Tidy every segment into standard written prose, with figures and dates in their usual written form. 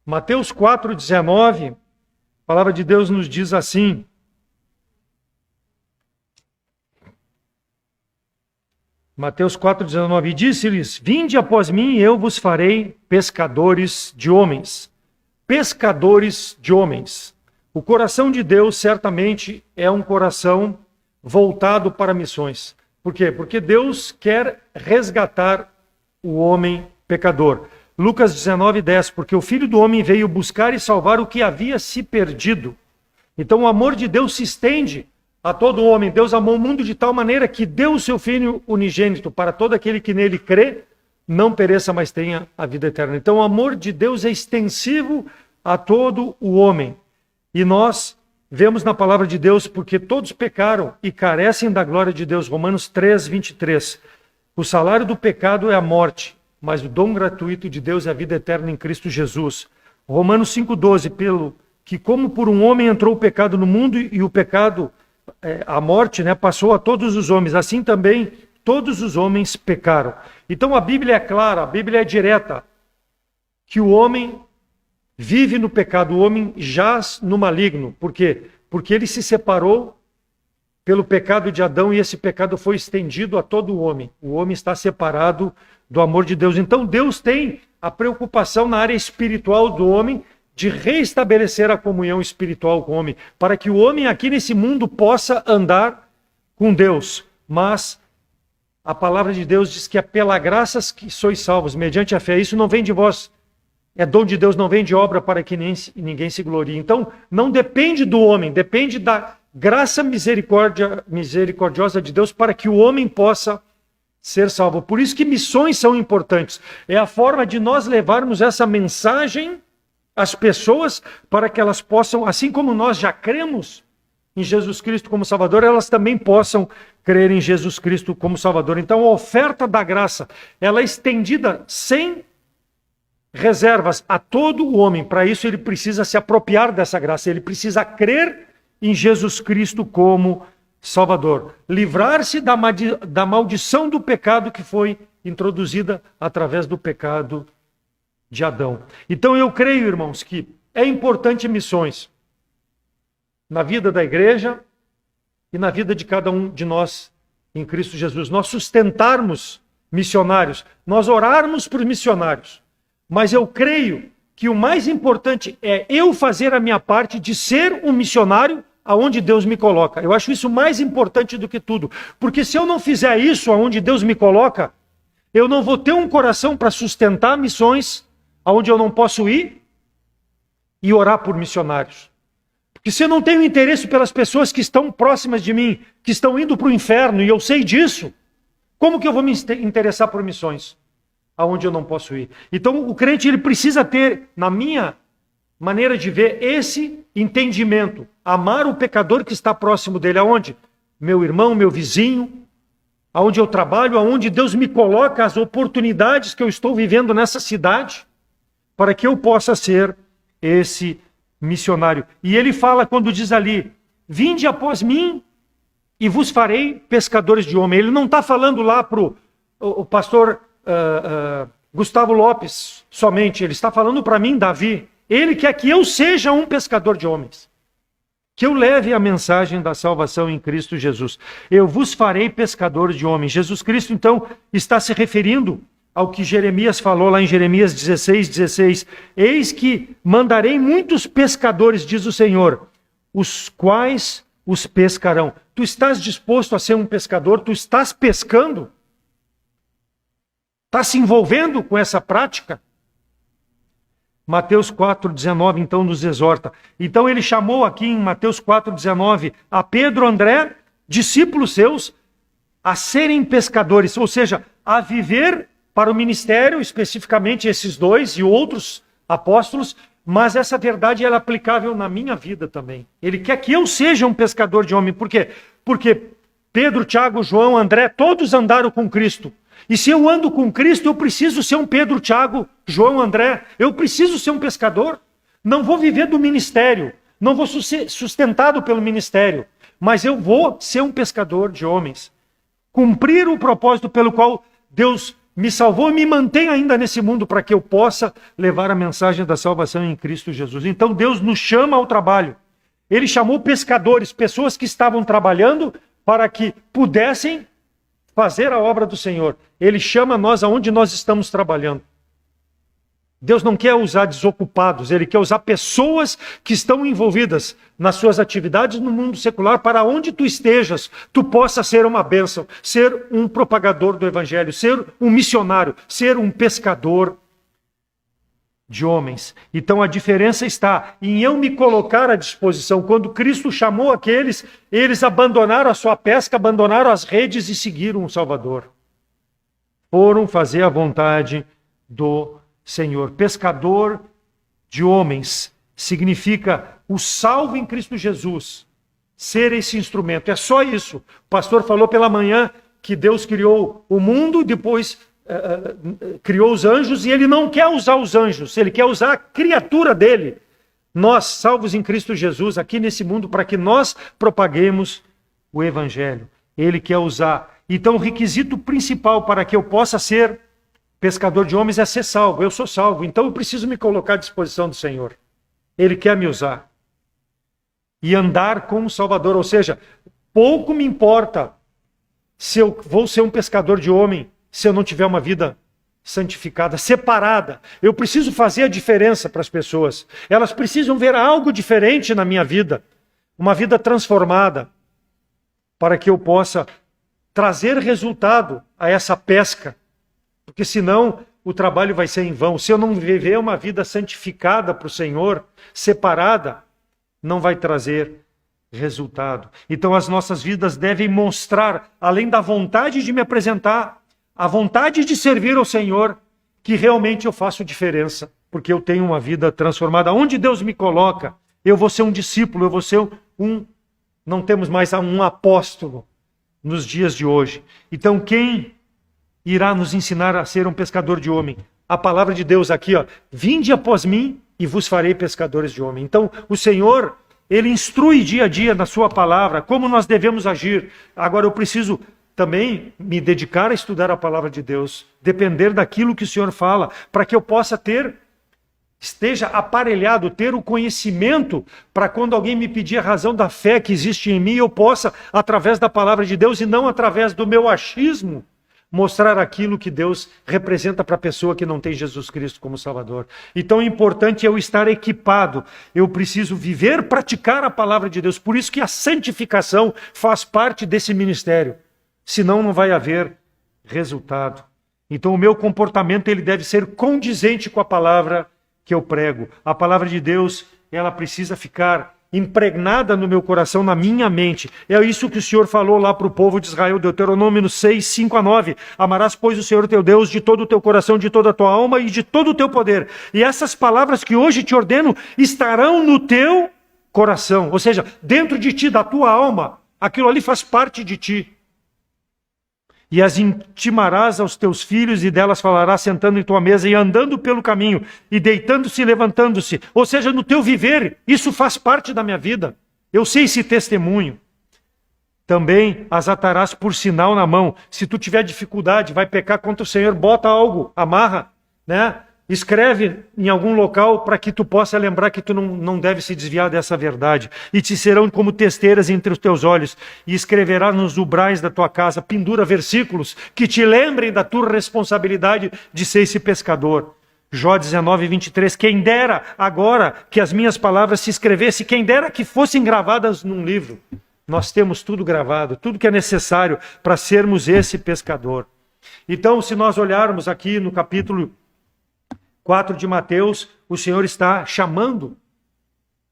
Mateus 4,19, a palavra de Deus nos diz assim: Mateus 4,19, e disse-lhes: vinde após mim e eu vos farei pescadores de homens. Pescadores de homens. O coração de Deus certamente é um coração voltado para missões. Por quê? Porque Deus quer resgatar o homem pecador. Lucas 19:10, porque o Filho do Homem veio buscar e salvar o que havia se perdido. Então o amor de Deus se estende a todo homem. Deus amou o mundo de tal maneira que deu o seu Filho unigênito para todo aquele que nele crê, não pereça, mas tenha a vida eterna. Então o amor de Deus é extensivo a todo o homem. E nós vemos na palavra de Deus, porque todos pecaram e carecem da glória de Deus. Romanos 3:23. O salário do pecado é a morte, mas o dom gratuito de Deus é a vida eterna em Cristo Jesus. Romanos 5:12, pelo que como por um homem entrou o pecado no mundo e o pecado, a morte, passou a todos os homens, assim também todos os homens pecaram. Então a Bíblia é clara, a Bíblia é direta, que o homem vive no pecado, o homem jaz no maligno. Por quê? Porque ele se separou pelo pecado de Adão e esse pecado foi estendido a todo o homem. O homem está separado do amor de Deus. Então Deus tem a preocupação na área espiritual do homem de reestabelecer a comunhão espiritual com o homem, para que o homem aqui nesse mundo possa andar com Deus. Mas a palavra de Deus diz que é pela graça que sois salvos, mediante a fé. Isso não vem de vós, é dom de Deus, não vem de obra para que ninguém se glorie. Então não depende do homem, depende da graça misericordiosa de Deus para que o homem possa ser salvo. Por isso que missões são importantes. É a forma de nós levarmos essa mensagem às pessoas para que elas possam, assim como nós já cremos em Jesus Cristo como Salvador, elas também possam crer em Jesus Cristo como Salvador. Então a oferta da graça, ela é estendida sem reservas a todo o homem. Para isso ele precisa se apropriar dessa graça, ele precisa crer em Jesus Cristo como Salvador. Livrar-se da maldição do pecado que foi introduzida através do pecado de Adão. Então eu creio, irmãos, que é importante missões na vida da igreja e na vida de cada um de nós em Cristo Jesus. Nós sustentarmos missionários, nós orarmos por missionários. Mas eu creio que o mais importante é eu fazer a minha parte de ser um missionário aonde Deus me coloca. Eu acho isso mais importante do que tudo. Porque se eu não fizer isso aonde Deus me coloca, eu não vou ter um coração para sustentar missões aonde eu não posso ir e orar por missionários. Porque se eu não tenho interesse pelas pessoas que estão próximas de mim, que estão indo para o inferno, e eu sei disso, como que eu vou me interessar por missões aonde eu não posso ir? Então o crente ele precisa ter, na minha maneira de ver, esse entendimento. Amar o pecador que está próximo dele. Aonde? Meu irmão, meu vizinho, aonde eu trabalho, aonde Deus me coloca, as oportunidades que eu estou vivendo nessa cidade, para que eu possa ser esse missionário. E ele fala quando diz ali, vinde após mim e vos farei pescadores de homem. Ele não está falando lá para o pastor Gustavo Lopes somente, ele está falando para mim, Davi. Ele quer que eu seja um pescador de homens, que eu leve a mensagem da salvação em Cristo Jesus. Eu vos farei pescadores de homens. Jesus Cristo, então, está se referindo ao que Jeremias falou lá em Jeremias 16:16. Eis que mandarei muitos pescadores, diz o Senhor, os quais os pescarão. Tu estás disposto a ser um pescador? Tu estás pescando? Está se envolvendo com essa prática? Mateus 4,19 então nos exorta. Então ele chamou aqui em Mateus 4,19 a Pedro, André, discípulos seus, a serem pescadores, ou seja, a viver para o ministério, especificamente esses dois e outros apóstolos, mas essa verdade ela é aplicável na minha vida também. Ele quer que eu seja um pescador de homem. Por quê? Porque Pedro, Tiago, João, André, todos andaram com Cristo. E se eu ando com Cristo, eu preciso ser um Pedro, Tiago, João, André. Eu preciso ser um pescador. Não vou viver do ministério. Não vou ser sustentado pelo ministério. Mas eu vou ser um pescador de homens. Cumprir o propósito pelo qual Deus me salvou e me mantém ainda nesse mundo para que eu possa levar a mensagem da salvação em Cristo Jesus. Então Deus nos chama ao trabalho. Ele chamou pescadores, pessoas que estavam trabalhando para que pudessem fazer a obra do Senhor. Ele chama nós aonde nós estamos trabalhando. Deus não quer usar desocupados, Ele quer usar pessoas que estão envolvidas nas suas atividades no mundo secular, para onde tu estejas, tu possa ser uma bênção, ser um propagador do Evangelho, ser um missionário, ser um pescador de homens. Então a diferença está em eu me colocar à disposição. Quando Cristo chamou aqueles, eles abandonaram a sua pesca, abandonaram as redes e seguiram o Salvador. Foram fazer a vontade do Senhor. Pescador de homens significa o salvo em Cristo Jesus. Ser esse instrumento. É só isso. O pastor falou pela manhã que Deus criou o mundo, depois criou os anjos, e Ele não quer usar os anjos, Ele quer usar a criatura dele. Nós, salvos em Cristo Jesus, aqui nesse mundo, para que nós propaguemos o Evangelho. Ele quer usar. Então o requisito principal para que eu possa ser pescador de homens é ser salvo. Eu sou salvo, então eu preciso me colocar à disposição do Senhor. Ele quer me usar. E andar como Salvador. Ou seja, pouco me importa se eu vou ser um pescador de homem, se eu não tiver uma vida santificada, separada. Eu preciso fazer a diferença para as pessoas. Elas precisam ver algo diferente na minha vida. Uma vida transformada. Para que eu possa trazer resultado a essa pesca. Porque senão o trabalho vai ser em vão. Se eu não viver uma vida santificada para o Senhor, separada, não vai trazer resultado. Então as nossas vidas devem mostrar, além da vontade de me apresentar, a vontade de servir ao Senhor, que realmente eu faço diferença, porque eu tenho uma vida transformada. Onde Deus me coloca, eu vou ser um discípulo, eu vou ser não temos mais um apóstolo nos dias de hoje. Então quem irá nos ensinar a ser um pescador de homem? A palavra de Deus aqui, ó, vinde após mim e vos farei pescadores de homem. Então o Senhor, Ele instrui dia a dia na sua palavra como nós devemos agir. Agora eu preciso também me dedicar a estudar a palavra de Deus, depender daquilo que o Senhor fala, para que eu possa esteja aparelhado, ter o conhecimento, para quando alguém me pedir a razão da fé que existe em mim, eu possa, através da palavra de Deus e não através do meu achismo, mostrar aquilo que Deus representa para a pessoa que não tem Jesus Cristo como Salvador. Então é importante eu estar equipado, eu preciso viver, praticar a palavra de Deus. Por isso que a santificação faz parte desse ministério. Senão não vai haver resultado. Então o meu comportamento ele deve ser condizente com a palavra que eu prego. A palavra de Deus, ela precisa ficar impregnada no meu coração, na minha mente. É isso que o Senhor falou lá para o povo de Israel, Deuteronômio 6, 5-9. Amarás, pois, o Senhor teu Deus de todo o teu coração, de toda a tua alma e de todo o teu poder. E essas palavras que hoje te ordeno estarão no teu coração. Ou seja, dentro de ti, da tua alma. Aquilo ali faz parte de ti. E as intimarás aos teus filhos, e delas falarás sentando em tua mesa e andando pelo caminho, e deitando-se e levantando-se. Ou seja, no teu viver, isso faz parte da minha vida. Eu sei esse testemunho. Também as atarás por sinal na mão. Se tu tiver dificuldade, vai pecar contra o Senhor, bota algo, amarra, né? Escreve em algum local para que tu possa lembrar que tu não deve se desviar dessa verdade. E te serão como testeiras entre os teus olhos. E escreverá nos umbrais da tua casa, pendura versículos que te lembrem da tua responsabilidade de ser esse pescador. Jó 19, 23. Quem dera agora que as minhas palavras se escrevessem, quem dera que fossem gravadas num livro. Nós temos tudo gravado, tudo que é necessário para sermos esse pescador. Então, se nós olharmos aqui no capítulo 4 de Mateus, o Senhor está chamando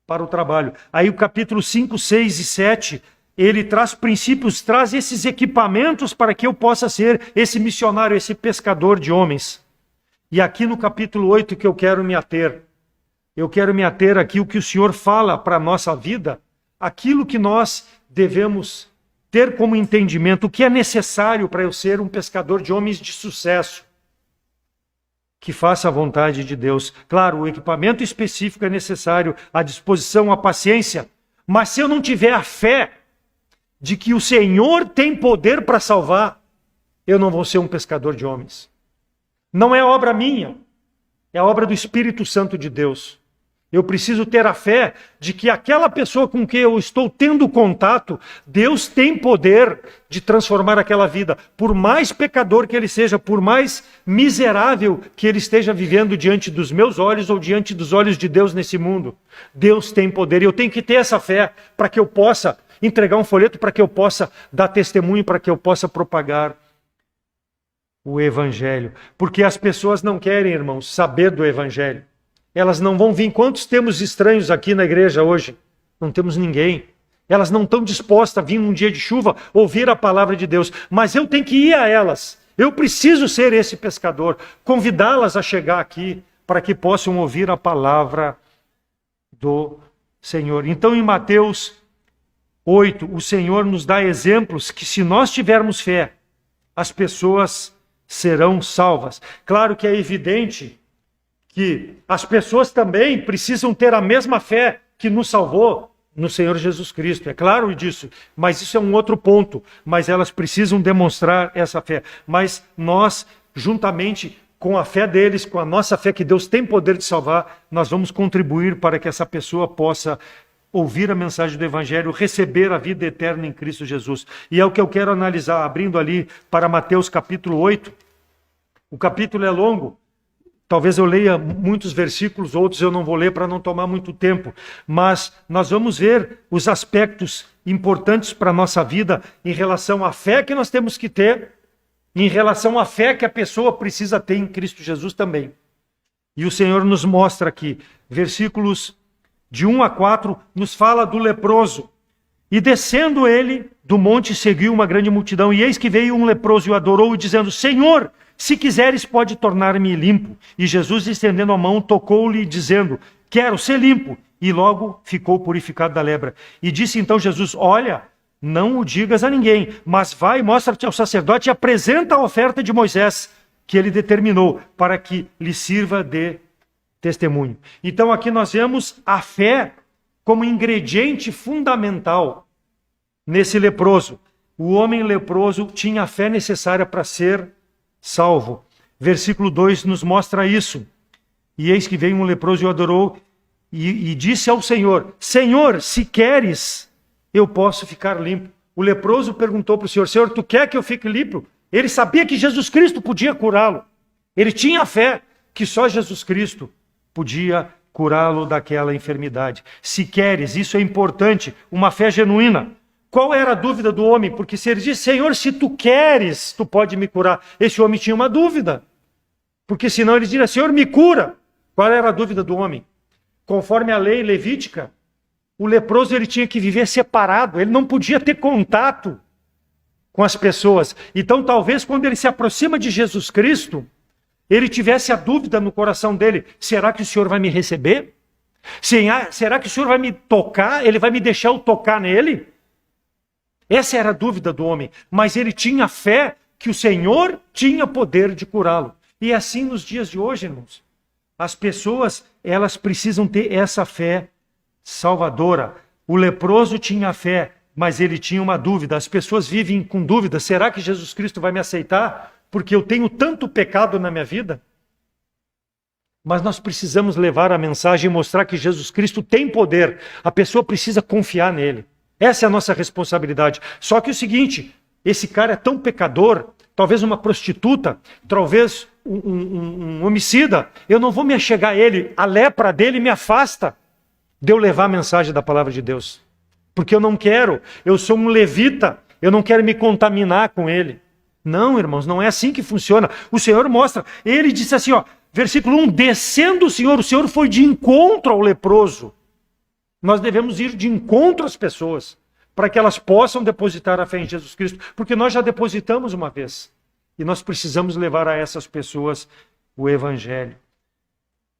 para o trabalho. Aí o capítulo 5, 6 e 7, ele traz princípios, traz esses equipamentos para que eu possa ser esse missionário, esse pescador de homens. E aqui no capítulo 8 que eu quero me ater. Eu quero me ater aqui o que o Senhor fala para a nossa vida, aquilo que nós devemos ter como entendimento, o que é necessário para eu ser um pescador de homens de sucesso. Que faça a vontade de Deus. Claro, o equipamento específico é necessário, a disposição, a paciência. Mas se eu não tiver a fé de que o Senhor tem poder para salvar, eu não vou ser um pescador de homens. Não é obra minha, é obra do Espírito Santo de Deus. Eu preciso ter a fé de que aquela pessoa com quem eu estou tendo contato, Deus tem poder de transformar aquela vida. Por mais pecador que ele seja, por mais miserável que ele esteja vivendo diante dos meus olhos ou diante dos olhos de Deus nesse mundo, Deus tem poder. E eu tenho que ter essa fé para que eu possa entregar um folheto, para que eu possa dar testemunho, para que eu possa propagar o Evangelho. Porque as pessoas não querem, irmãos, saber do Evangelho. Elas não vão vir. Quantos temos estranhos aqui na igreja hoje? Não temos ninguém. Elas não estão dispostas a vir num dia de chuva ouvir a palavra de Deus. Mas eu tenho que ir a elas. Eu preciso ser esse pescador. Convidá-las a chegar aqui para que possam ouvir a palavra do Senhor. Então, em Mateus 8, o Senhor nos dá exemplos que, se nós tivermos fé, as pessoas serão salvas. Claro que é evidente que as pessoas também precisam ter a mesma fé que nos salvou no Senhor Jesus Cristo. É claro disso, mas isso é um outro ponto. Mas elas precisam demonstrar essa fé. Mas nós, juntamente com a fé deles, com a nossa fé que Deus tem poder de salvar, nós vamos contribuir para que essa pessoa possa ouvir a mensagem do Evangelho, receber a vida eterna em Cristo Jesus. E é o que eu quero analisar, abrindo ali para Mateus capítulo 8. O capítulo é longo. Talvez eu leia muitos versículos, outros eu não vou ler para não tomar muito tempo. Mas nós vamos ver os aspectos importantes para a nossa vida em relação à fé que nós temos que ter, em relação à fé que a pessoa precisa ter em Cristo Jesus também. E o Senhor nos mostra aqui, versículos de 1 a 4, nos fala do leproso. E descendo ele do monte, seguiu uma grande multidão. E eis que veio um leproso e o adorou, dizendo: Senhor, se quiseres, pode tornar-me limpo. E Jesus, estendendo a mão, tocou-lhe, dizendo: quero ser limpo. E logo ficou purificado da lepra. E disse então Jesus: olha, não o digas a ninguém, mas vai, mostra-te ao sacerdote e apresenta a oferta de Moisés, que ele determinou, para que lhe sirva de testemunho. Então aqui nós vemos a fé como ingrediente fundamental nesse leproso. O homem leproso tinha a fé necessária para ser salvo. Versículo 2 nos mostra isso. E eis que veio um leproso e o adorou e disse ao Senhor: Senhor, se queres, eu posso ficar limpo. O leproso perguntou para o Senhor: Senhor, tu quer que eu fique limpo? Ele sabia que Jesus Cristo podia curá-lo. Ele tinha fé que só Jesus Cristo podia curá-lo daquela enfermidade. Se queres, isso é importante, uma fé genuína. Qual era a dúvida do homem? Porque se ele disse: Senhor, se tu queres, tu pode me curar. Esse homem tinha uma dúvida. Porque senão ele diria: Senhor, me cura. Qual era a dúvida do homem? Conforme a lei levítica, o leproso ele tinha que viver separado. Ele não podia ter contato com as pessoas. Então talvez quando ele se aproxima de Jesus Cristo, ele tivesse a dúvida no coração dele: será que o Senhor vai me receber? Será que o Senhor vai me tocar? Ele vai me deixar eu tocar nele? Essa era a dúvida do homem, mas ele tinha fé que o Senhor tinha poder de curá-lo. E assim nos dias de hoje, irmãos, as pessoas, elas precisam ter essa fé salvadora. O leproso tinha fé, mas ele tinha uma dúvida. As pessoas vivem com dúvida: será que Jesus Cristo vai me aceitar? Porque eu tenho tanto pecado na minha vida. Mas nós precisamos levar a mensagem e mostrar que Jesus Cristo tem poder. A pessoa precisa confiar nele. Essa é a nossa responsabilidade. Só que o seguinte, esse cara é tão pecador, talvez uma prostituta, talvez um homicida, eu não vou me achegar a ele, a lepra dele me afasta de eu levar a mensagem da palavra de Deus. Porque eu não quero, eu sou um levita, eu não quero me contaminar com ele. Não, irmãos, não é assim que funciona. O Senhor mostra, ele disse assim, ó, versículo 1, descendo o Senhor foi de encontro ao leproso. Nós devemos ir de encontro às pessoas, para que elas possam depositar a fé em Jesus Cristo, porque nós já depositamos uma vez, e nós precisamos levar a essas pessoas o Evangelho.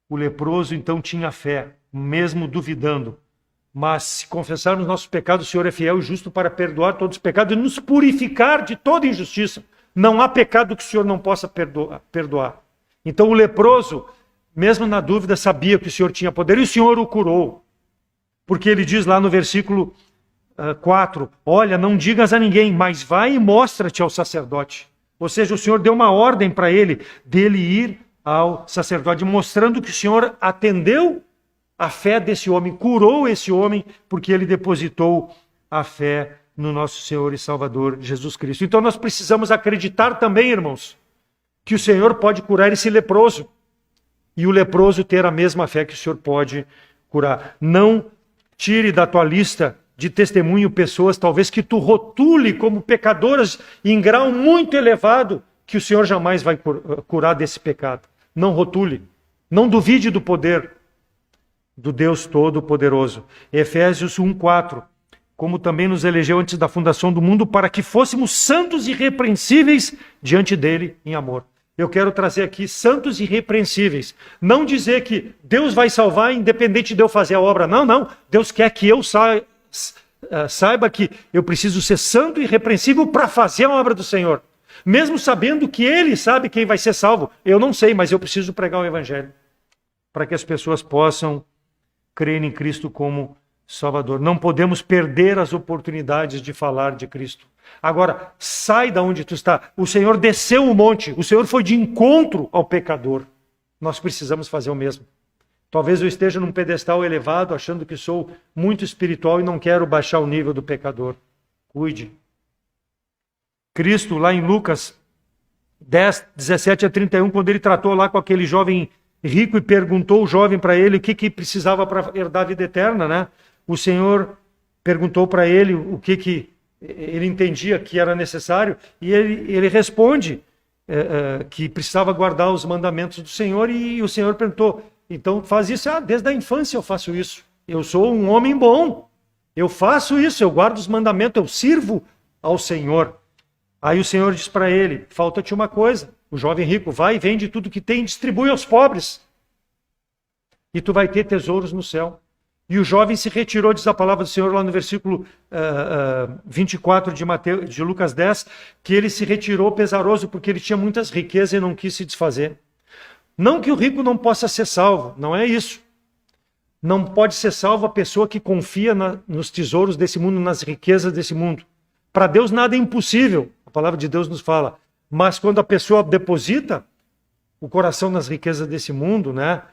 O leproso, então, tinha fé, mesmo duvidando, mas se confessarmos nossos pecados, o Senhor é fiel e justo para perdoar todos os pecados e nos purificar de toda injustiça. Não há pecado que o Senhor não possa perdoar. Então o leproso, mesmo na dúvida, sabia que o Senhor tinha poder e o Senhor o curou. Porque ele diz lá no versículo 4, olha, não digas a ninguém, mas vai e mostra-te ao sacerdote. Ou seja, o Senhor deu uma ordem para ele, dele ir ao sacerdote, mostrando que o Senhor atendeu a fé desse homem, curou esse homem, porque ele depositou a fé no nosso Senhor e Salvador Jesus Cristo. Então nós precisamos acreditar também, irmãos, que o Senhor pode curar esse leproso, e o leproso ter a mesma fé que o Senhor pode curar. Não tire da tua lista de testemunho pessoas, talvez que tu rotule como pecadoras em grau muito elevado, que o Senhor jamais vai curar desse pecado. Não rotule. Não duvide do poder do Deus Todo-Poderoso. Efésios 1:4. Como também nos elegeu antes da fundação do mundo, para que fôssemos santos e irrepreensíveis diante dele em amor. Eu quero trazer aqui santos e irrepreensíveis. Não dizer que Deus vai salvar independente de eu fazer a obra. Não, não. Deus quer que eu saiba que eu preciso ser santo e irrepreensível para fazer a obra do Senhor. Mesmo sabendo que Ele sabe quem vai ser salvo. Eu não sei, mas eu preciso pregar o Evangelho. Para que as pessoas possam crer em Cristo como Salvador. Não podemos perder as oportunidades de falar de Cristo. Agora, sai da onde tu está. O Senhor desceu o monte. O Senhor foi de encontro ao pecador. Nós precisamos fazer o mesmo. Talvez eu esteja num pedestal elevado, achando que sou muito espiritual e não quero baixar o nível do pecador. Cuide. Cristo, lá em Lucas 10, 17 a 31, quando ele tratou lá com aquele jovem rico e perguntou o jovem para ele o que precisava para herdar a vida eterna, né? O Senhor perguntou para ele o que ele entendia que era necessário, e ele responde que precisava guardar os mandamentos do Senhor, e o Senhor perguntou, então faz isso? Desde a infância eu faço isso. Eu sou um homem bom. Eu faço isso, eu guardo os mandamentos, eu sirvo ao Senhor. Aí o Senhor diz para ele, falta-te uma coisa. O jovem rico, vai, vende tudo que tem, distribui aos pobres. E tu vai ter tesouros no céu. E o jovem se retirou, diz a palavra do Senhor lá no versículo 24 de Lucas 10, que ele se retirou pesaroso porque ele tinha muitas riquezas e não quis se desfazer. Não que o rico não possa ser salvo, não é isso. Não pode ser salvo a pessoa que confia nos tesouros desse mundo, nas riquezas desse mundo. Para Deus nada é impossível, a palavra de Deus nos fala. Mas quando a pessoa deposita o coração nas riquezas desse mundo, né,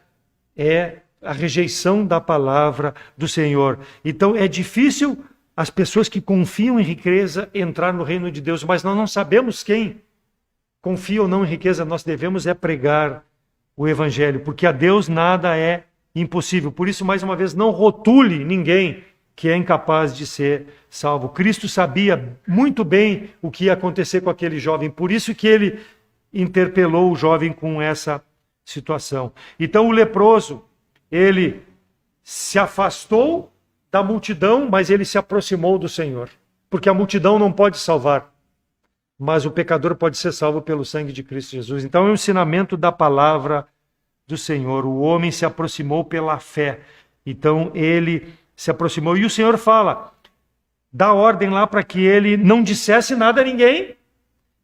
é a rejeição da palavra do Senhor. Então é difícil as pessoas que confiam em riqueza entrar no reino de Deus, mas nós não sabemos quem confia ou não em riqueza. Nós devemos pregar o Evangelho, porque a Deus nada é impossível. Por isso, mais uma vez, não rotule ninguém que é incapaz de ser salvo. Cristo sabia muito bem o que ia acontecer com aquele jovem, por isso que ele interpelou o jovem com essa situação. Então o leproso, ele se afastou da multidão, mas ele se aproximou do Senhor, porque a multidão não pode salvar, mas o pecador pode ser salvo pelo sangue de Cristo Jesus. Então é um ensinamento da palavra do Senhor. O homem se aproximou pela fé, então ele se aproximou, e o Senhor fala, dá ordem lá para que ele não dissesse nada a ninguém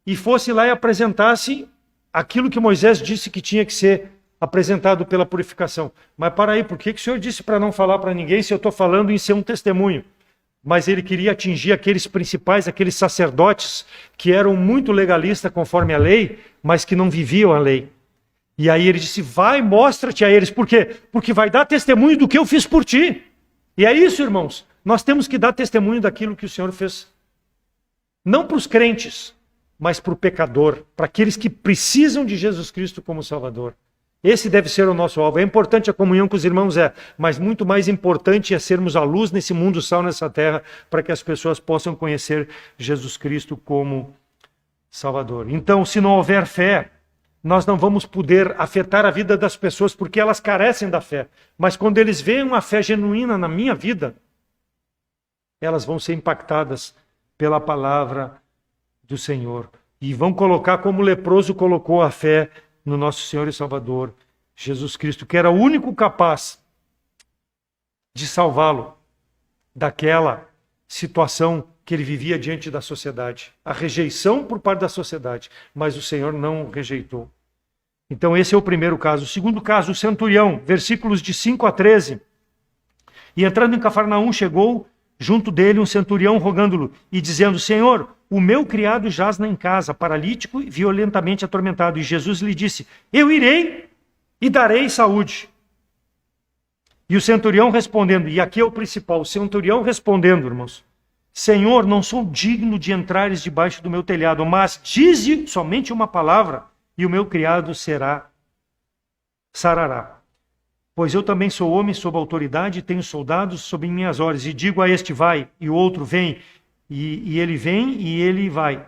e fosse lá e apresentasse aquilo que Moisés disse que tinha que ser apresentado pela purificação. Mas para aí, por que o Senhor disse para não falar para ninguém se eu estou falando em ser um testemunho? Mas ele queria atingir aqueles principais, aqueles sacerdotes que eram muito legalistas conforme a lei, mas que não viviam a lei. E aí ele disse, vai, mostra-te a eles. Por quê? Porque vai dar testemunho do que eu fiz por ti. E é isso, irmãos. Nós temos que dar testemunho daquilo que o Senhor fez. Não para os crentes, mas para o pecador, para aqueles que precisam de Jesus Cristo como Salvador. Esse deve ser o nosso alvo. É importante a comunhão com os irmãos, mas muito mais importante é sermos a luz nesse mundo, sal nessa terra, para que as pessoas possam conhecer Jesus Cristo como Salvador. Então, se não houver fé, nós não vamos poder afetar a vida das pessoas porque elas carecem da fé. Mas quando eles veem uma fé genuína na minha vida, elas vão ser impactadas pela palavra do Senhor. E vão colocar como o leproso colocou a fé no nosso Senhor e Salvador, Jesus Cristo, que era o único capaz de salvá-lo daquela situação que ele vivia diante da sociedade. A rejeição por parte da sociedade, mas o Senhor não o rejeitou. Então esse é o primeiro caso. O segundo caso, o centurião, versículos de 5 a 13. E entrando em Cafarnaum, chegou junto dele um centurião rogando-lhe e dizendo, Senhor, o meu criado jaz em casa, paralítico e violentamente atormentado. E Jesus lhe disse, eu irei e darei saúde. E o centurião respondendo, e aqui é o principal, o centurião respondendo, irmãos, Senhor, não sou digno de entrares debaixo do meu telhado, mas dize somente uma palavra, e o meu criado sarará. Pois eu também sou homem sob autoridade, e tenho soldados sob minhas ordens, e digo a este vai, e o outro vem, e ele vem, e ele vai.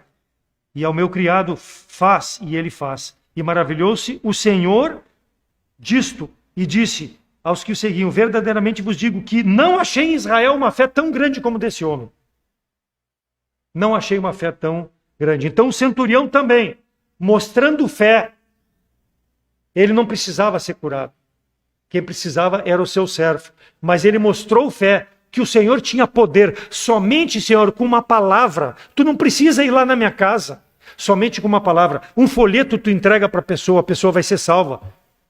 E ao meu criado faz, e ele faz. E maravilhou-se o Senhor disto, e disse aos que o seguiam, verdadeiramente vos digo que não achei em Israel uma fé tão grande como desse homem. Não achei uma fé tão grande. Então o centurião também, mostrando fé, ele não precisava ser curado. Quem precisava era o seu servo. Mas ele mostrou fé, que o Senhor tinha poder. Somente, Senhor, com uma palavra. Tu não precisa ir lá na minha casa. Somente com uma palavra. Um folheto tu entrega para a pessoa vai ser salva.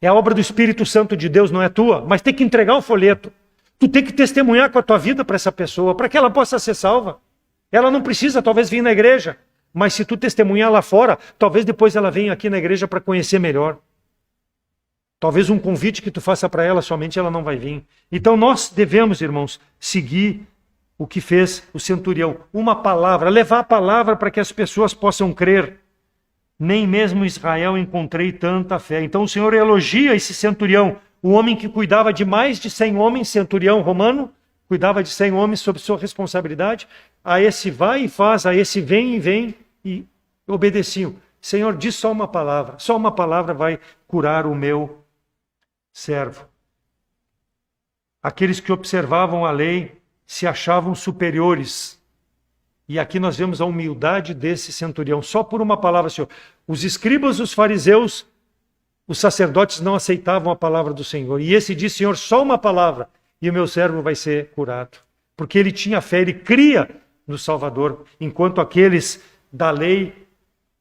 É a obra do Espírito Santo de Deus, não é tua. Mas tem que entregar o folheto. Tu tem que testemunhar com a tua vida para essa pessoa, para que ela possa ser salva. Ela não precisa, talvez, vir na igreja. Mas se tu testemunhar lá fora, talvez depois ela venha aqui na igreja para conhecer melhor. Talvez um convite que tu faça para ela, somente ela não vai vir. Então nós devemos, irmãos, seguir o que fez o centurião. Uma palavra, levar a palavra para que as pessoas possam crer. Nem mesmo em Israel encontrei tanta fé. Então o Senhor elogia esse centurião, o homem que cuidava de mais de 100 homens, centurião romano, cuidava de 100 homens sob sua responsabilidade. A esse vai e faz, a esse vem e obedeciam. Senhor, diz só uma palavra vai curar o meu servo. Aqueles que observavam a lei se achavam superiores. E aqui nós vemos a humildade desse centurião. Só por uma palavra, Senhor. Os escribas, os fariseus, os sacerdotes não aceitavam a palavra do Senhor. E esse disse, Senhor, só uma palavra e o meu servo vai ser curado. Porque ele tinha fé, ele cria no Salvador. Enquanto aqueles da lei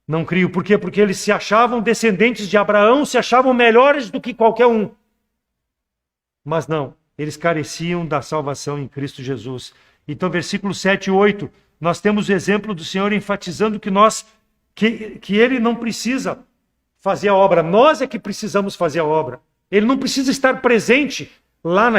não criam. Por quê? Porque eles se achavam descendentes de Abraão, se achavam melhores do que qualquer um. Mas não, eles careciam da salvação em Cristo Jesus. Então, versículos 7 e 8, nós temos o exemplo do Senhor enfatizando que Ele não precisa fazer a obra. Nós é que precisamos fazer a obra. Ele não precisa estar presente lá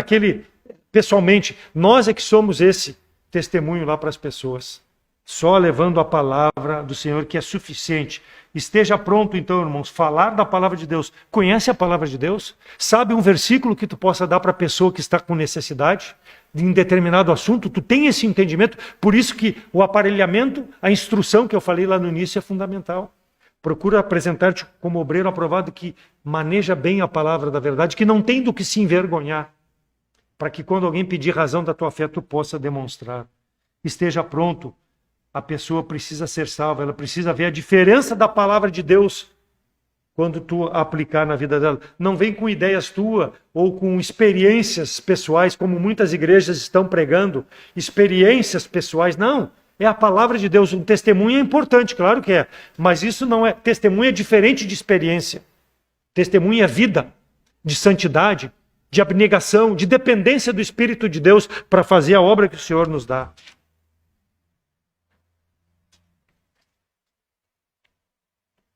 pessoalmente. Nós é que somos esse testemunho lá para as pessoas. Só levando a palavra do Senhor, que é suficiente. Esteja pronto, então, irmãos, falar da palavra de Deus. Conhece a palavra de Deus? Sabe um versículo que tu possa dar para a pessoa que está com necessidade de um determinado assunto? Tu tem esse entendimento? Por isso que o aparelhamento, a instrução que eu falei lá no início é fundamental. Procura apresentar-te como obreiro aprovado que maneja bem a palavra da verdade, que não tem do que se envergonhar, para que quando alguém pedir razão da tua fé, tu possa demonstrar. Esteja pronto. A pessoa precisa ser salva, ela precisa ver a diferença da palavra de Deus quando tu aplicar na vida dela. Não vem com ideias tuas ou com experiências pessoais, como muitas igrejas estão pregando, experiências pessoais. Não, é a palavra de Deus. Um testemunho é importante, claro que é, mas isso não é. Testemunho é diferente de experiência. Testemunho é vida, de santidade, de abnegação, de dependência do Espírito de Deus para fazer a obra que o Senhor nos dá.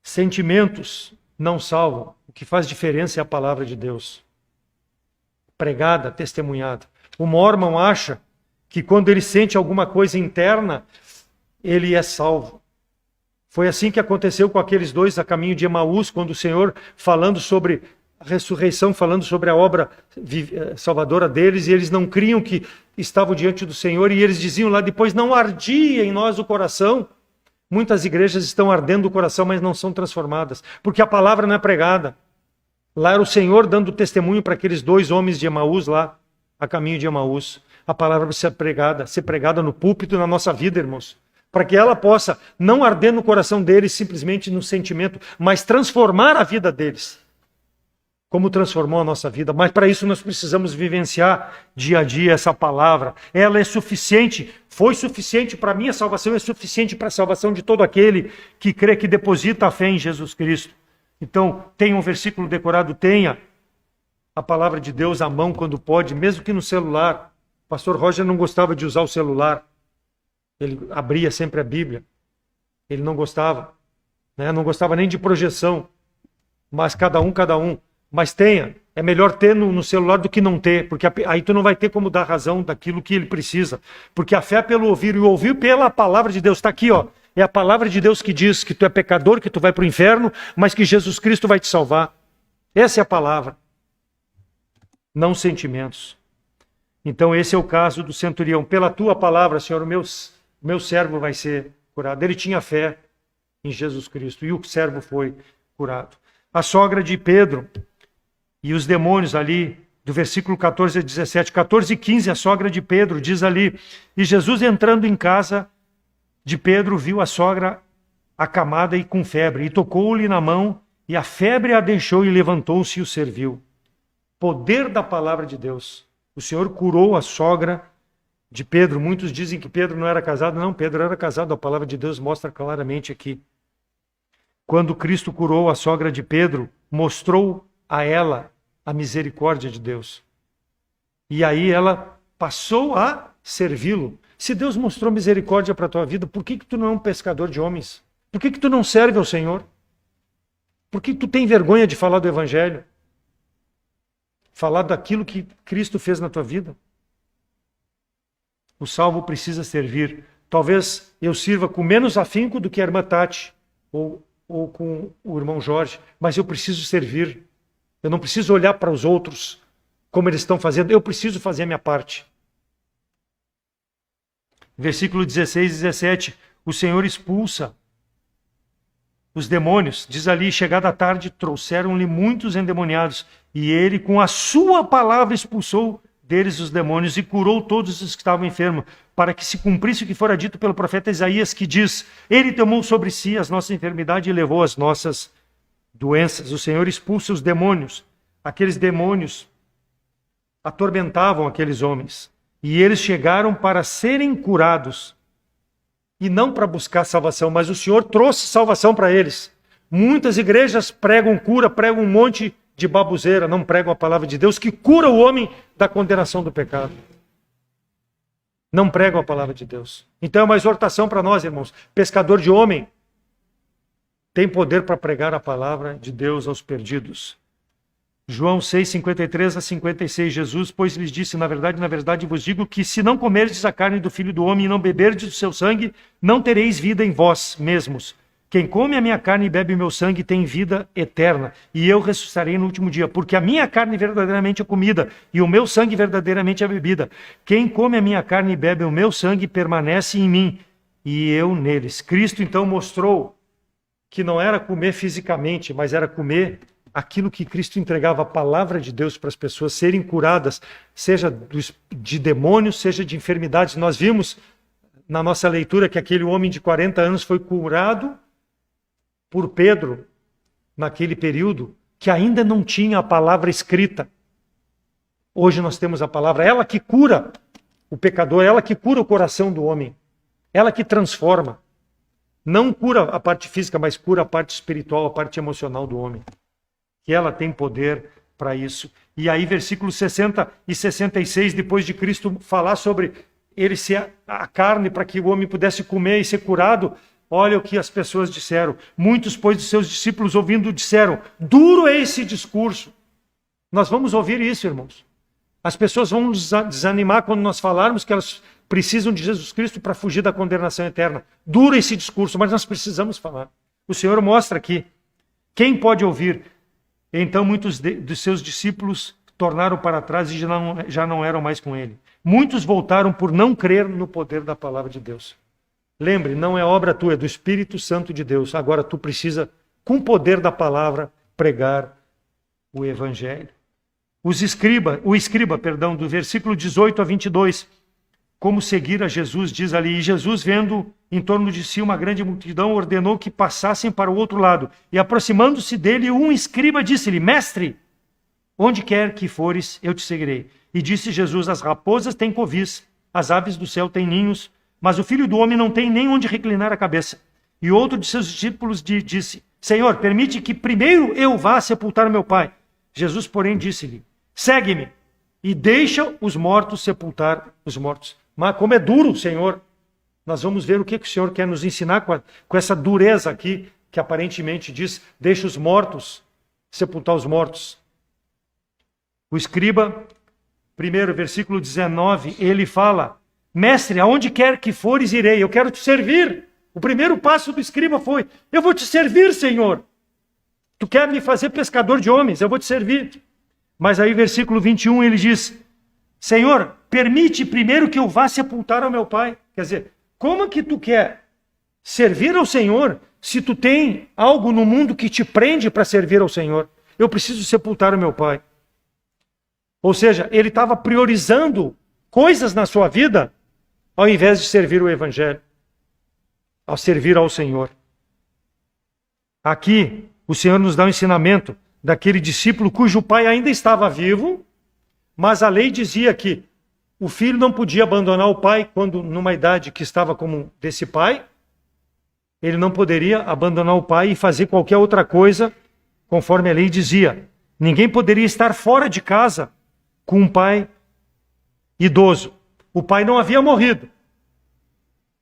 Sentimentos não salvam. O que faz diferença é a palavra de Deus. Pregada, testemunhada. O Mormon acha que quando ele sente alguma coisa interna, ele é salvo. Foi assim que aconteceu com aqueles dois a caminho de Emaús, quando o Senhor, falando sobre a ressurreição, falando sobre a obra salvadora deles, e eles não criam que estavam diante do Senhor, e eles diziam lá depois, não ardia em nós o coração. Muitas igrejas estão ardendo o coração, mas não são transformadas, porque a palavra não é pregada. Lá era o Senhor dando testemunho para aqueles dois homens de Emaús lá, a caminho de Emaús. A palavra precisa ser pregada no púlpito, na nossa vida, irmãos, para que ela possa não arder no coração deles simplesmente no sentimento, mas transformar a vida deles, como transformou a nossa vida. Mas para isso nós precisamos vivenciar dia a dia essa palavra. Ela é suficiente, foi suficiente para a minha salvação, é suficiente para a salvação de todo aquele que crê, que deposita a fé em Jesus Cristo. Então, tenha um versículo decorado, tenha a palavra de Deus à mão quando pode, mesmo que no celular. O pastor Roger não gostava de usar o celular. Ele abria sempre a Bíblia. Ele não gostava, né? Não gostava nem de projeção, mas cada um. Mas tenha, é melhor ter no celular do que não ter, porque aí tu não vai ter como dar razão daquilo que ele precisa. Porque a fé é pelo ouvir, e o ouvir pela palavra de Deus. Está aqui, ó. É a palavra de Deus que diz que tu é pecador, que tu vai para o inferno, mas que Jesus Cristo vai te salvar. Essa é a palavra, não sentimentos. Então esse é o caso do centurião. Pela tua palavra, Senhor, o meu servo vai ser curado. Ele tinha fé em Jesus Cristo e o servo foi curado. A sogra de Pedro e os demônios ali, do versículo 14 a 17, 14 e 15, a sogra de Pedro diz ali: e Jesus entrando em casa de Pedro viu a sogra acamada e com febre, e tocou-lhe na mão, e a febre a deixou, e levantou-se e o serviu. Poder da palavra de Deus. O Senhor curou a sogra de Pedro. Muitos dizem que Pedro não era casado. Não, Pedro era casado. A palavra de Deus mostra claramente aqui. Quando Cristo curou a sogra de Pedro, mostrou a ela a misericórdia de Deus. E aí ela passou a servi-lo. Se Deus mostrou misericórdia para a tua vida, por que tu não é um pescador de homens? Por que tu não serve ao Senhor? Por que tu tem vergonha de falar do Evangelho? Falar daquilo que Cristo fez na tua vida? O salvo precisa servir. Talvez eu sirva com menos afinco do que a irmã Tati ou com o irmão Jorge, mas eu preciso servir. Eu não preciso olhar para os outros como eles estão fazendo. Eu preciso fazer a minha parte. Versículo 16 e 17. O Senhor expulsa os demônios. Diz ali: chegada a tarde, trouxeram-lhe muitos endemoniados, e ele, com a sua palavra, expulsou deles os demônios e curou todos os que estavam enfermos, para que se cumprisse o que fora dito pelo profeta Isaías, que diz: ele tomou sobre si as nossas enfermidades e levou as nossas doenças. O Senhor expulsa os demônios. Aqueles demônios atormentavam aqueles homens, e eles chegaram para serem curados, e não para buscar salvação, mas o Senhor trouxe salvação para eles. Muitas igrejas pregam cura, pregam um monte de baboseira, não pregam a palavra de Deus que cura o homem da condenação do pecado. Não pregam a palavra de Deus. Então é uma exortação para nós, irmãos. Pescador de homem tem poder para pregar a palavra de Deus aos perdidos. João 6, 53 a 56, Jesus, pois lhes disse: na verdade vos digo que se não comerdes a carne do Filho do Homem e não beberdes do seu sangue, não tereis vida em vós mesmos. Quem come a minha carne e bebe o meu sangue tem vida eterna, e eu ressuscitarei no último dia, porque a minha carne verdadeiramente é comida, e o meu sangue verdadeiramente é bebida. Quem come a minha carne e bebe o meu sangue permanece em mim, e eu neles. Cristo então mostrou que não era comer fisicamente, mas era comer aquilo que Cristo entregava, a palavra de Deus, para as pessoas serem curadas, seja de demônios, seja de enfermidades. Nós vimos na nossa leitura que aquele homem de 40 anos foi curado por Pedro, naquele período, que ainda não tinha a palavra escrita. Hoje nós temos a palavra, ela que cura o pecador, ela que cura o coração do homem, ela que transforma. Não cura a parte física, mas cura a parte espiritual, a parte emocional do homem. Que ela tem poder para isso. E aí, versículos 60 e 66, depois de Cristo falar sobre ele ser a carne para que o homem pudesse comer e ser curado, olha o que as pessoas disseram. Muitos, pois, de seus discípulos, ouvindo, disseram: duro é esse discurso. Nós vamos ouvir isso, irmãos. As pessoas vão nos desanimar quando nós falarmos que elas precisam de Jesus Cristo para fugir da condenação eterna. Duro esse discurso, mas nós precisamos falar. O Senhor mostra aqui. Quem pode ouvir? Então muitos dos seus discípulos tornaram para trás e já não eram mais com ele. Muitos voltaram por não crer no poder da palavra de Deus. Lembre, não é obra tua, é do Espírito Santo de Deus. Agora tu precisa, com o poder da palavra, pregar o Evangelho. O escriba, do versículo 18 a 22, como seguir a Jesus, diz ali: e Jesus, vendo em torno de si uma grande multidão, ordenou que passassem para o outro lado. E aproximando-se dele, um escriba disse-lhe: mestre, onde quer que fores, eu te seguirei. E disse Jesus: as raposas têm covis, as aves do céu têm ninhos, mas o Filho do Homem não tem nem onde reclinar a cabeça. E outro de seus discípulos disse: Senhor, permite que primeiro eu vá sepultar meu pai. Jesus, porém, disse-lhe: segue-me e deixa os mortos sepultar os mortos. Mas como é duro, Senhor. Nós vamos ver o que o Senhor quer nos ensinar com essa dureza aqui, que aparentemente diz, deixa os mortos sepultar os mortos. O escriba, primeiro, versículo 19, ele fala, mestre, aonde quer que fores, irei, eu quero te servir. O primeiro passo do escriba foi, eu vou te servir, Senhor. Tu quer me fazer pescador de homens, eu vou te servir. Mas aí, versículo 21, ele diz, Senhor, permite primeiro que eu vá sepultar ao meu pai. Quer dizer, como que tu quer servir ao Senhor se tu tem algo no mundo que te prende para servir ao Senhor? Eu preciso sepultar o meu pai. Ou seja, ele estava priorizando coisas na sua vida ao invés de servir o Evangelho, ao servir ao Senhor. Aqui, o Senhor nos dá um ensinamento daquele discípulo cujo pai ainda estava vivo, mas a lei dizia que o filho não podia abandonar o pai quando, numa idade que estava como desse pai, ele não poderia abandonar o pai e fazer qualquer outra coisa, conforme a lei dizia. Ninguém poderia estar fora de casa com um pai idoso. O pai não havia morrido,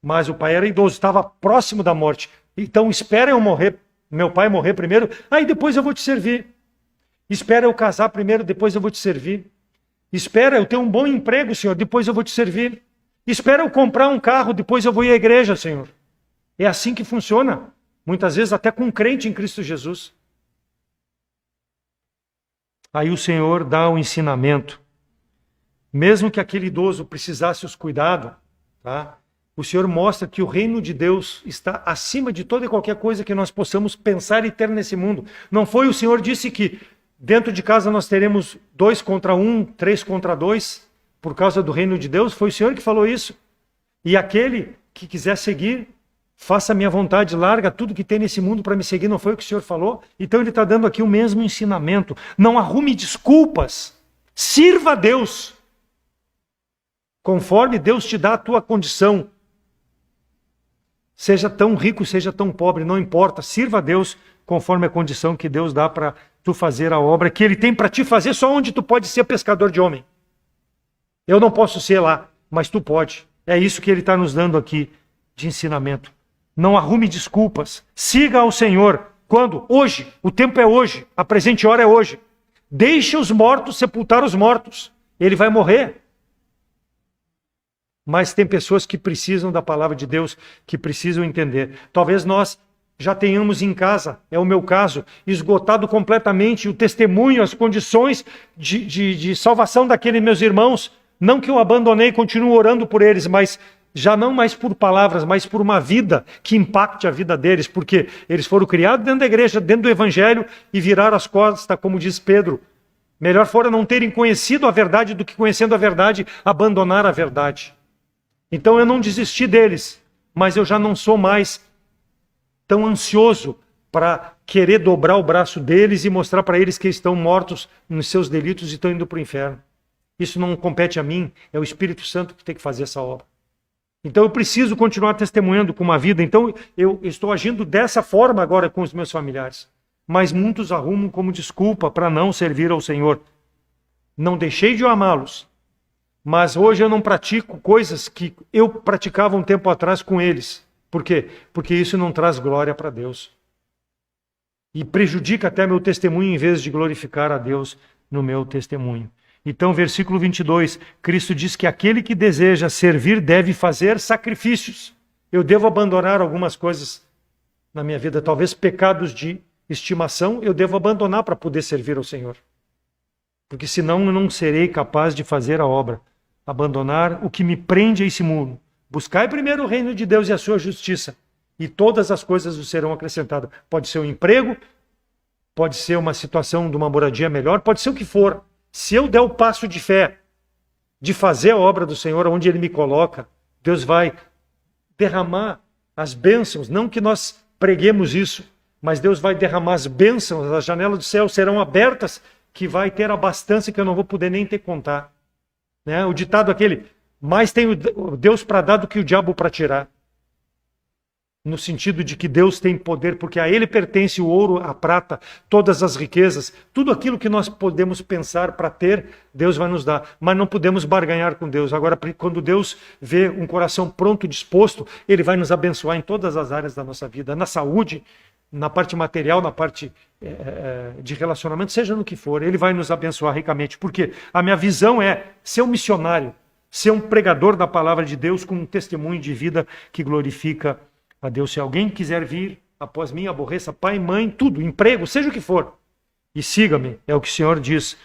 mas o pai era idoso, estava próximo da morte. Então, espera eu morrer, meu pai morrer primeiro, aí depois eu vou te servir. Espera eu casar primeiro, depois eu vou te servir. Espera eu ter um bom emprego, Senhor, depois eu vou te servir. Espera eu comprar um carro, depois eu vou ir à igreja, Senhor. É assim que funciona, muitas vezes até com um crente em Cristo Jesus. Aí o Senhor dá o ensinamento. Mesmo que aquele idoso precisasse os cuidados, tá? O Senhor mostra que o reino de Deus está acima de toda e qualquer coisa que nós possamos pensar e ter nesse mundo. Não foi o Senhor disse que dentro de casa nós teremos 2 contra 1, 3 contra 2, por causa do reino de Deus? Foi o Senhor que falou isso. E aquele que quiser seguir, faça a minha vontade, larga tudo que tem nesse mundo para me seguir, não foi o que o Senhor falou? Então ele está dando aqui o mesmo ensinamento. Não arrume desculpas, sirva a Deus, conforme Deus te dá a tua condição. Seja tão rico, seja tão pobre, não importa, sirva a Deus conforme a condição que Deus dá para tu fazer a obra que Ele tem para te fazer, só onde tu pode ser pescador de homem. Eu não posso ser lá, mas tu pode. É isso que Ele está nos dando aqui de ensinamento. Não arrume desculpas. Siga ao Senhor. Quando? Hoje. O tempo é hoje. A presente hora é hoje. Deixe os mortos sepultar os mortos. Ele vai morrer. Mas tem pessoas que precisam da palavra de Deus, que precisam entender. Talvez nós já tenhamos em casa, é o meu caso, esgotado completamente o testemunho, as condições de salvação daqueles meus irmãos. Não que eu abandonei e continuo orando por eles, mas já não mais por palavras, mas por uma vida que impacte a vida deles, porque eles foram criados dentro da igreja, dentro do evangelho, e viraram as costas, como diz Pedro. Melhor fora não terem conhecido a verdade do que, conhecendo a verdade, abandonar a verdade. Então eu não desisti deles, mas eu já não sou mais tão ansioso para querer dobrar o braço deles e mostrar para eles que estão mortos nos seus delitos e estão indo para o inferno. Isso não compete a mim, é o Espírito Santo que tem que fazer essa obra. Então eu preciso continuar testemunhando com uma vida. Então eu estou agindo dessa forma agora com os meus familiares. Mas muitos arrumam como desculpa para não servir ao Senhor. Não deixei de amá-los, mas hoje eu não pratico coisas que eu praticava um tempo atrás com eles. Por quê? Porque isso não traz glória para Deus. E prejudica até meu testemunho em vez de glorificar a Deus no meu testemunho. Então, versículo 22, Cristo diz que aquele que deseja servir deve fazer sacrifícios. Eu devo abandonar algumas coisas na minha vida, talvez pecados de estimação, eu devo abandonar para poder servir ao Senhor. Porque senão eu não serei capaz de fazer a obra. Abandonar o que me prende a esse mundo. Buscai primeiro o reino de Deus e a sua justiça, e todas as coisas vos serão acrescentadas. Pode ser um emprego, pode ser uma situação de uma moradia melhor, pode ser o que for. Se eu der o passo de fé, de fazer a obra do Senhor onde Ele me coloca, Deus vai derramar as bênçãos, não que nós preguemos isso, mas Deus vai derramar as bênçãos, as janelas do céu serão abertas, que vai ter abastança que eu não vou poder nem ter contar. Né? O ditado aquele, mais tem o Deus para dar do que o diabo para tirar. no sentido de que Deus tem poder, porque a Ele pertence o ouro, a prata, todas as riquezas, tudo aquilo que nós podemos pensar para ter, Deus vai nos dar, mas não podemos barganhar com Deus. Agora, quando Deus vê um coração pronto, disposto, Ele vai nos abençoar em todas as áreas da nossa vida, na saúde, na parte material, na parte de relacionamento, seja no que for, Ele vai nos abençoar ricamente, porque a minha visão é ser um missionário, ser um pregador da palavra de Deus com um testemunho de vida que glorifica a Deus. Se alguém quiser vir após mim, aborreça pai, mãe, tudo, emprego, seja o que for, e siga-me, é o que o Senhor diz,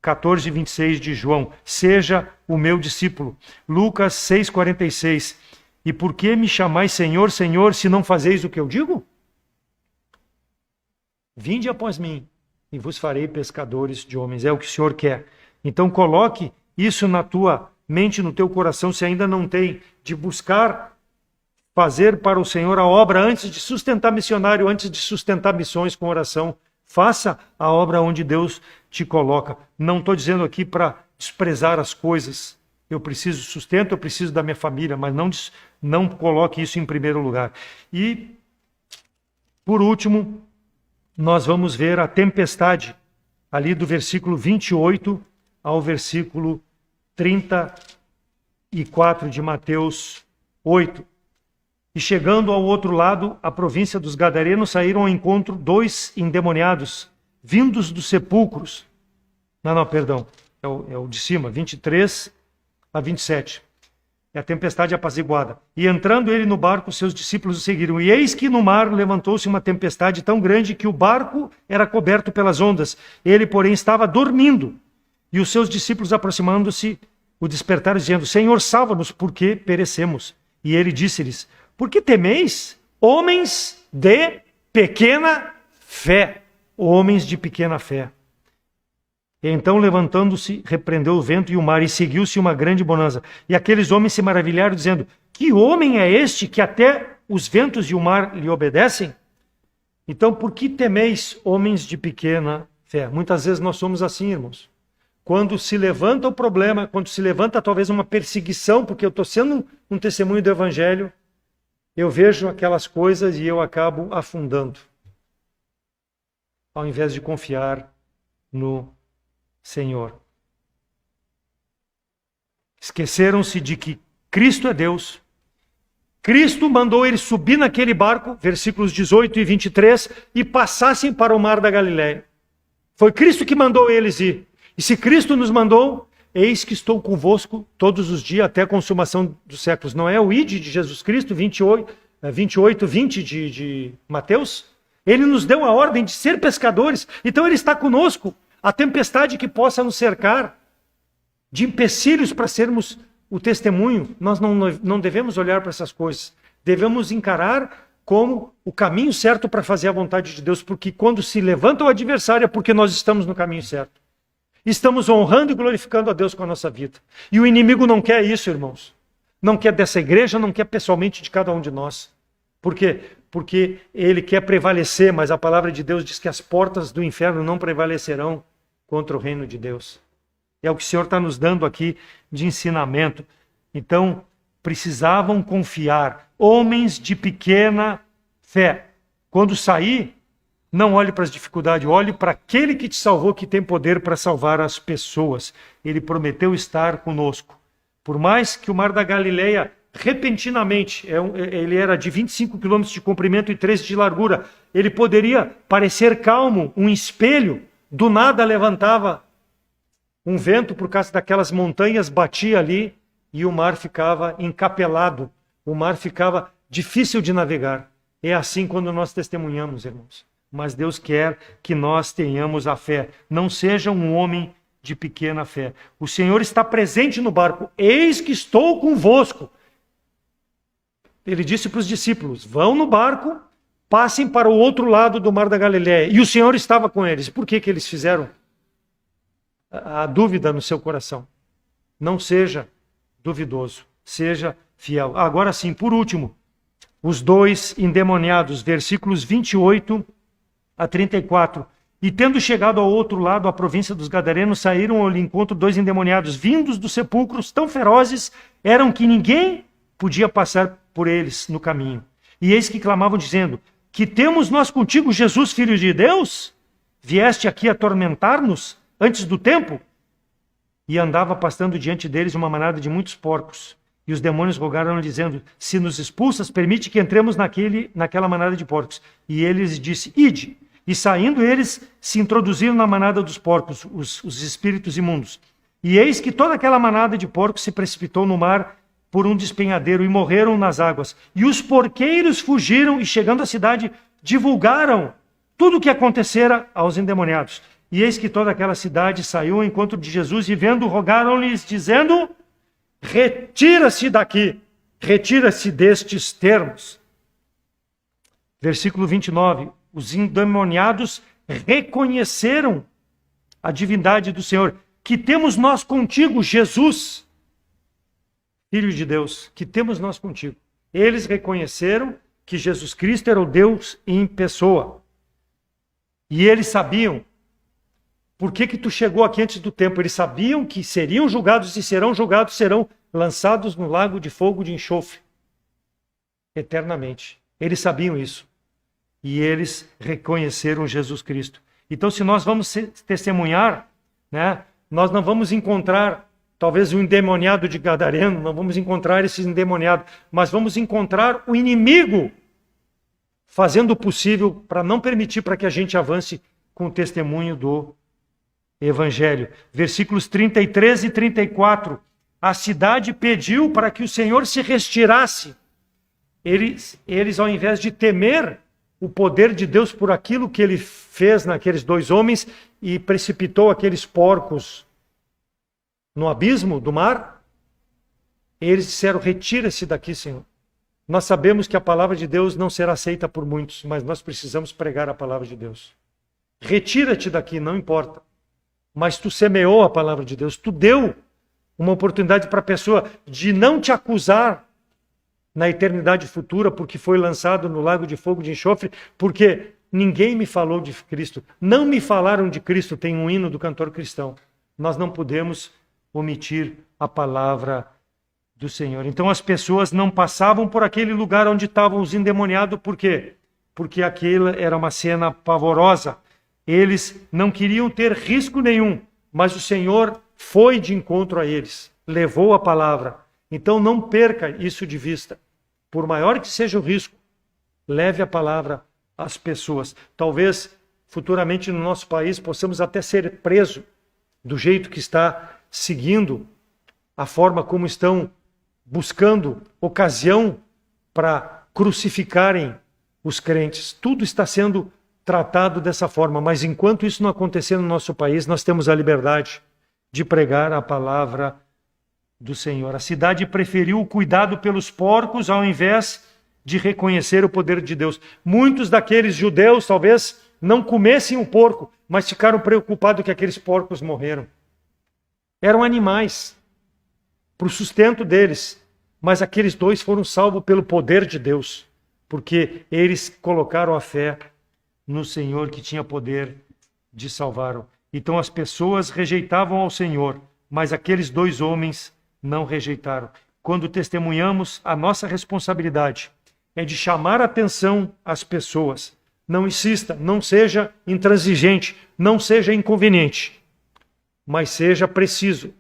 14:26 de João, seja o meu discípulo. Lucas 6:46, e por que me chamais Senhor, Senhor, se não fazeis o que eu digo? Vinde após mim, e vos farei pescadores de homens, é o que o Senhor quer. Então coloque isso na tua mente, no teu coração, se ainda não tem, de buscar fazer para o Senhor a obra antes de sustentar missionário, antes de sustentar missões com oração. Faça a obra onde Deus te coloca. Não estou dizendo aqui para desprezar as coisas. Eu preciso de sustento, eu preciso da minha família, mas não coloque isso em primeiro lugar. E, por último, nós vamos ver a tempestade, ali do versículo 28 ao versículo 34 de Mateus 8. E chegando ao outro lado, a província dos Gadarenos, saíram ao encontro 2 endemoniados, vindos dos sepulcros. Perdão, é o de cima, 23 a 27. É a tempestade apaziguada. E entrando ele no barco, seus discípulos o seguiram. E eis que no mar levantou-se uma tempestade tão grande que o barco era coberto pelas ondas. Ele, porém, estava dormindo. E os seus discípulos, aproximando-se, o despertaram, dizendo: Senhor, salva-nos, porque perecemos. E ele disse-lhes: por que temeis, homens de pequena fé? Homens de pequena fé. Então, levantando-se, repreendeu o vento e o mar, e seguiu-se uma grande bonança. E aqueles homens se maravilharam, dizendo: que homem é este que até os ventos e o mar lhe obedecem? Então, por que temeis, homens de pequena fé? Muitas vezes nós somos assim, irmãos. Quando se levanta o problema, quando se levanta talvez uma perseguição, porque eu estou sendo um testemunho do Evangelho, eu vejo aquelas coisas e eu acabo afundando, ao invés de confiar no Senhor. Esqueceram-se de que Cristo é Deus. Cristo mandou eles subir naquele barco, versículos 18 e 23, e passassem para o mar da Galileia. Foi Cristo que mandou eles ir. E se Cristo nos mandou, eis que estou convosco todos os dias até a consumação dos séculos. Não é o ide de Jesus Cristo, 28, 20 de Mateus? Ele nos deu a ordem de ser pescadores. Então ele está conosco. A tempestade que possa nos cercar, de empecilhos para sermos o testemunho, nós não devemos olhar para essas coisas. Devemos encarar como o caminho certo para fazer a vontade de Deus, porque quando se levanta o adversário é porque nós estamos no caminho certo. Estamos honrando e glorificando a Deus com a nossa vida. E o inimigo não quer isso, irmãos. Não quer dessa igreja, não quer pessoalmente de cada um de nós. Por quê? Porque ele quer prevalecer, mas a palavra de Deus diz que as portas do inferno não prevalecerão contra o reino de Deus. É o que o Senhor está nos dando aqui de ensinamento. Então, precisavam confiar. Homens de pequena fé. Quando sair, não olhe para as dificuldades, olhe para aquele que te salvou, que tem poder para salvar as pessoas. Ele prometeu estar conosco. Por mais que o mar da Galileia, repentinamente, ele era de 25 quilômetros de comprimento e 13 de largura, ele poderia parecer calmo, um espelho, do nada levantava um vento por causa daquelas montanhas, batia ali e o mar ficava encapelado, o mar ficava difícil de navegar. É assim quando nós testemunhamos, irmãos. Mas Deus quer que nós tenhamos a fé. Não seja um homem de pequena fé. O Senhor está presente no barco. Eis que estou convosco. Ele disse para os discípulos: vão no barco, passem para o outro lado do mar da Galileia. E o Senhor estava com eles. Por que eles fizeram? A dúvida no seu coração. Não seja duvidoso. Seja fiel. Agora sim, por último, os 2 endemoniados, versículos 28 a 34. E tendo chegado ao outro lado, a província dos Gadarenos, saíram ao encontro 2 endemoniados, vindos dos sepulcros, tão ferozes eram que ninguém podia passar por eles no caminho. E eis que clamavam dizendo: que temos nós contigo, Jesus, Filho de Deus? Vieste aqui atormentar-nos antes do tempo? E andava pastando diante deles uma manada de muitos porcos. E os demônios rogaram-lhe, dizendo: se nos expulsas, permite que entremos naquela manada de porcos. E ele lhes disse: ide. E saindo eles, se introduziram na manada dos porcos, os espíritos imundos. E eis que toda aquela manada de porcos se precipitou no mar por um despenhadeiro e morreram nas águas. E os porqueiros fugiram e, chegando à cidade, divulgaram tudo o que acontecera aos endemoniados. E eis que toda aquela cidade saiu ao encontro de Jesus e, vendo, rogaram-lhes, dizendo: retira-se daqui, retira-se destes termos. Versículo 29. Os endemoniados reconheceram a divindade do Senhor. Que temos nós contigo, Jesus, Filho de Deus, que temos nós contigo. Eles reconheceram que Jesus Cristo era o Deus em pessoa. E eles sabiam por que tu chegou aqui antes do tempo. Eles sabiam que seriam julgados e serão julgados, serão lançados no lago de fogo de enxofre eternamente. Eles sabiam isso. E eles reconheceram Jesus Cristo. Então, se nós vamos testemunhar, né, nós não vamos encontrar talvez o endemoniado de Gadareno, não vamos encontrar esse endemoniado, mas vamos encontrar o inimigo fazendo o possível para não permitir para que a gente avance com o testemunho do Evangelho. Versículos 33 e 34. A cidade pediu para que o Senhor se retirasse. Eles, ao invés de temer o poder de Deus por aquilo que ele fez naqueles dois homens e precipitou aqueles porcos no abismo do mar, eles disseram: retira-se daqui, Senhor. Nós sabemos que a palavra de Deus não será aceita por muitos, mas nós precisamos pregar a palavra de Deus. Retira-te daqui, não importa. Mas tu semeou a palavra de Deus, tu deu uma oportunidade para a pessoa de não te acusar na eternidade futura, porque foi lançado no lago de fogo de enxofre, porque ninguém me falou de Cristo. Não me falaram de Cristo, tem um hino do cantor cristão. Nós não podemos omitir a palavra do Senhor. Então as pessoas não passavam por aquele lugar onde estavam os endemoniados. Por quê? Porque aquela era uma cena pavorosa. Eles não queriam ter risco nenhum, mas o Senhor foi de encontro a eles, levou a palavra. Então não perca isso de vista. Por maior que seja o risco, leve a palavra às pessoas. Talvez futuramente no nosso país possamos até ser presos do jeito que está seguindo, a forma como estão buscando ocasião para crucificarem os crentes. Tudo está sendo tratado dessa forma, mas enquanto isso não acontecer no nosso país, nós temos a liberdade de pregar a palavra do Senhor. A cidade preferiu o cuidado pelos porcos ao invés de reconhecer o poder de Deus. Muitos daqueles judeus talvez não comessem o porco, mas ficaram preocupados que aqueles porcos morreram. Eram animais para o sustento deles, mas aqueles dois foram salvos pelo poder de Deus, porque eles colocaram a fé no Senhor que tinha poder de salvar. Então as pessoas rejeitavam ao Senhor, mas aqueles dois homens não rejeitaram. Quando testemunhamos, a nossa responsabilidade é de chamar a atenção às pessoas. Não insista, não seja intransigente, não seja inconveniente, mas seja preciso,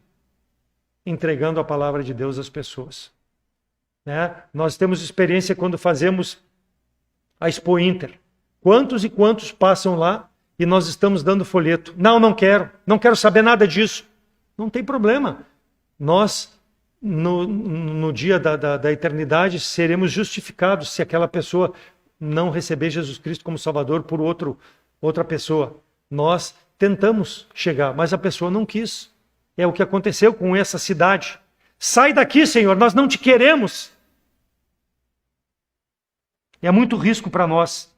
entregando a palavra de Deus às pessoas. Né? Nós temos experiência quando fazemos a Expo Inter. Quantos e quantos passam lá e nós estamos dando folheto? Não quero saber nada disso. Não tem problema. Nós, no dia da eternidade, seremos justificados se aquela pessoa não receber Jesus Cristo como Salvador por outra pessoa. Nós tentamos chegar, mas a pessoa não quis. É o que aconteceu com essa cidade. Sai daqui, Senhor, nós não te queremos. É muito risco para nós.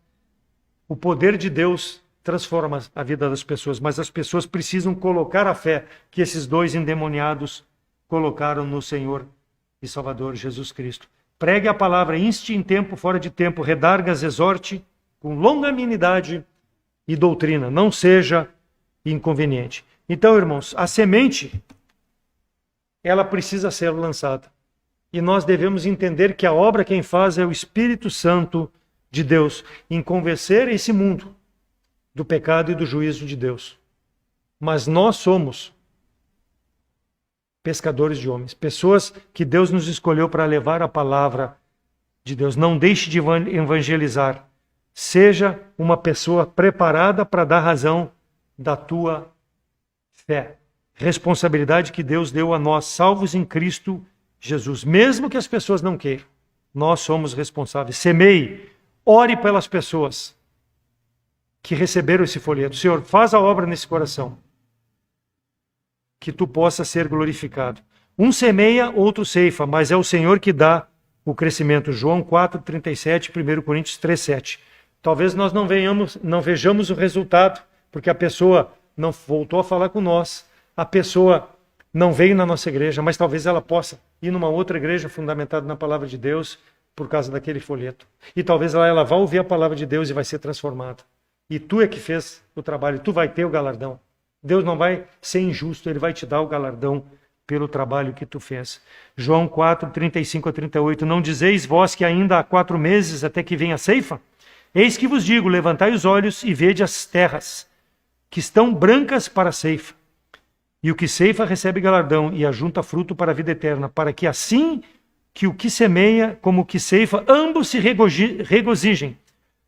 O poder de Deus transforma a vida das pessoas, mas as pessoas precisam colocar a fé que esses dois endemoniados colocaram no Senhor e Salvador Jesus Cristo. Pregue a palavra, inste em tempo, fora de tempo, redargas, exorte, com longanimidade e doutrina. Não seja inconveniente. Então, irmãos, a semente, ela precisa ser lançada. E nós devemos entender que a obra quem faz é o Espírito Santo de Deus, em convencer esse mundo do pecado e do juízo de Deus. Mas nós somos pescadores de homens, pessoas que Deus nos escolheu para levar a palavra de Deus. Não deixe de evangelizar. Seja uma pessoa preparada para dar razão da tua fé. Responsabilidade que Deus deu a nós, salvos em Cristo Jesus. Mesmo que as pessoas não queiram, nós somos responsáveis. Semeie, ore pelas pessoas que receberam esse folheto. Senhor, faz a obra nesse coração, que tu possa ser glorificado. Um semeia, outro ceifa, mas é o Senhor que dá o crescimento. João 4:37, 1 Coríntios 3:7. Talvez nós não vejamos o resultado, porque a pessoa não voltou a falar com nós, a pessoa não veio na nossa igreja, mas talvez ela possa ir numa outra igreja fundamentada na palavra de Deus por causa daquele folheto. E talvez ela vá ouvir a palavra de Deus e vai ser transformada. E tu é que fez o trabalho, tu vai ter o galardão. Deus não vai ser injusto, Ele vai te dar o galardão pelo trabalho que tu fez. João 4:35-38. Não dizeis vós que ainda há 4 meses até que venha a ceifa? Eis que vos digo, levantai os olhos e vede as terras, que estão brancas para a ceifa. E o que ceifa recebe galardão e ajunta fruto para a vida eterna, para que assim que o que semeia como o que ceifa, ambos se regozijem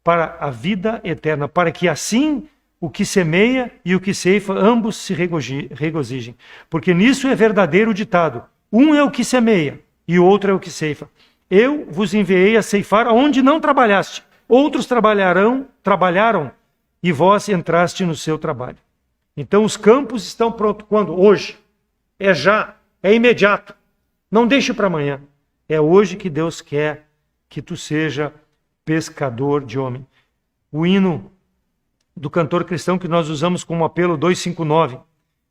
para a vida eterna, para que assim o que semeia e o que ceifa, ambos se regozijem. Porque nisso é verdadeiro o ditado, um é o que semeia e o outro é o que ceifa. Eu vos enviei a ceifar onde não trabalhaste, outros trabalharam e vós entraste no seu trabalho. Então os campos estão prontos. Quando? Hoje. É já. É imediato. Não deixe para amanhã. É hoje que Deus quer que tu seja pescador de homem. O hino do cantor cristão que nós usamos como apelo 259.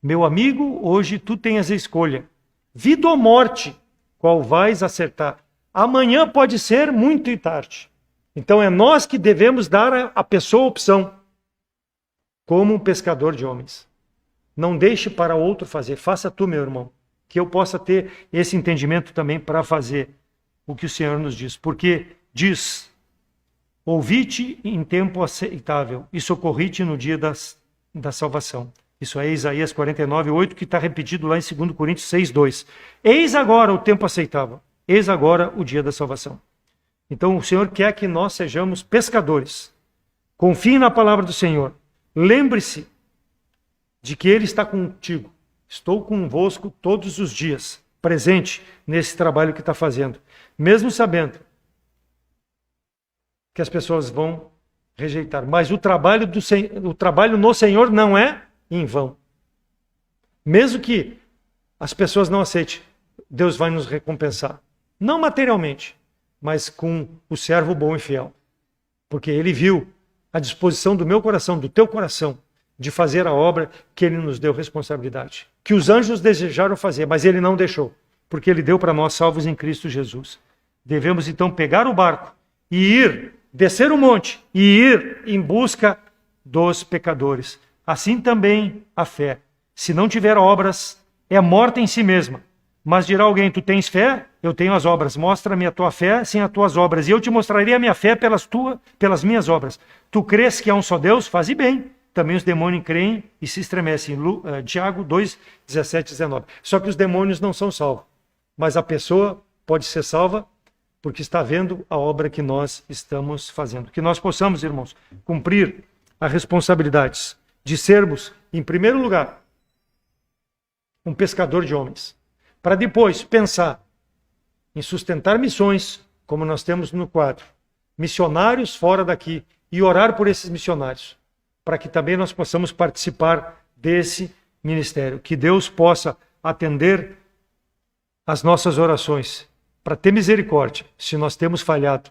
Meu amigo, hoje tu tens a escolha. Vida ou morte, qual vais acertar? Amanhã pode ser muito tarde. Então é nós que devemos dar à pessoa a opção. Como um pescador de homens. Não deixe para outro fazer. Faça tu, meu irmão. Que eu possa ter esse entendimento também para fazer o que o Senhor nos diz. Porque diz, ouvi-te em tempo aceitável e socorri-te no dia da salvação. Isso é Isaías 49:8, que está repetido lá em 2 Coríntios 6:2. Eis agora o tempo aceitável. Eis agora o dia da salvação. Então o Senhor quer que nós sejamos pescadores. Confie na palavra do Senhor. Lembre-se de que Ele está contigo. Estou convosco todos os dias, presente nesse trabalho que está fazendo. Mesmo sabendo que as pessoas vão rejeitar. Mas o trabalho no Senhor não é em vão. Mesmo que as pessoas não aceitem, Deus vai nos recompensar. Não materialmente, mas com o servo bom e fiel. Porque Ele viu à disposição do meu coração, do teu coração, de fazer a obra que Ele nos deu responsabilidade. Que os anjos desejaram fazer, mas Ele não deixou, porque Ele deu para nós salvos em Cristo Jesus. Devemos então pegar o barco e ir, descer o monte e ir em busca dos pecadores. Assim também a fé. Se não tiver obras, é morta em si mesma. Mas dirá alguém, tu tens fé? Eu tenho as obras. Mostra-me a tua fé sem as tuas obras. E eu te mostrarei a minha fé pelas minhas obras. Tu crês que há um só Deus? Faze bem. Também os demônios creem e se estremecem. Tiago 2:17-19. Só que os demônios não são salvos. Mas a pessoa pode ser salva porque está vendo a obra que nós estamos fazendo. Que nós possamos, irmãos, cumprir as responsabilidades de sermos, em primeiro lugar, um pescador de homens. Para depois pensar em sustentar missões, como nós temos no quadro, missionários fora daqui, e orar por esses missionários, para que também nós possamos participar desse ministério. Que Deus possa atender as nossas orações, para ter misericórdia, se nós temos falhado,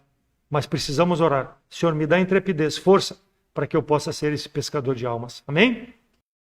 mas precisamos orar. Senhor, me dá intrepidez, força, para que eu possa ser esse pescador de almas. Amém?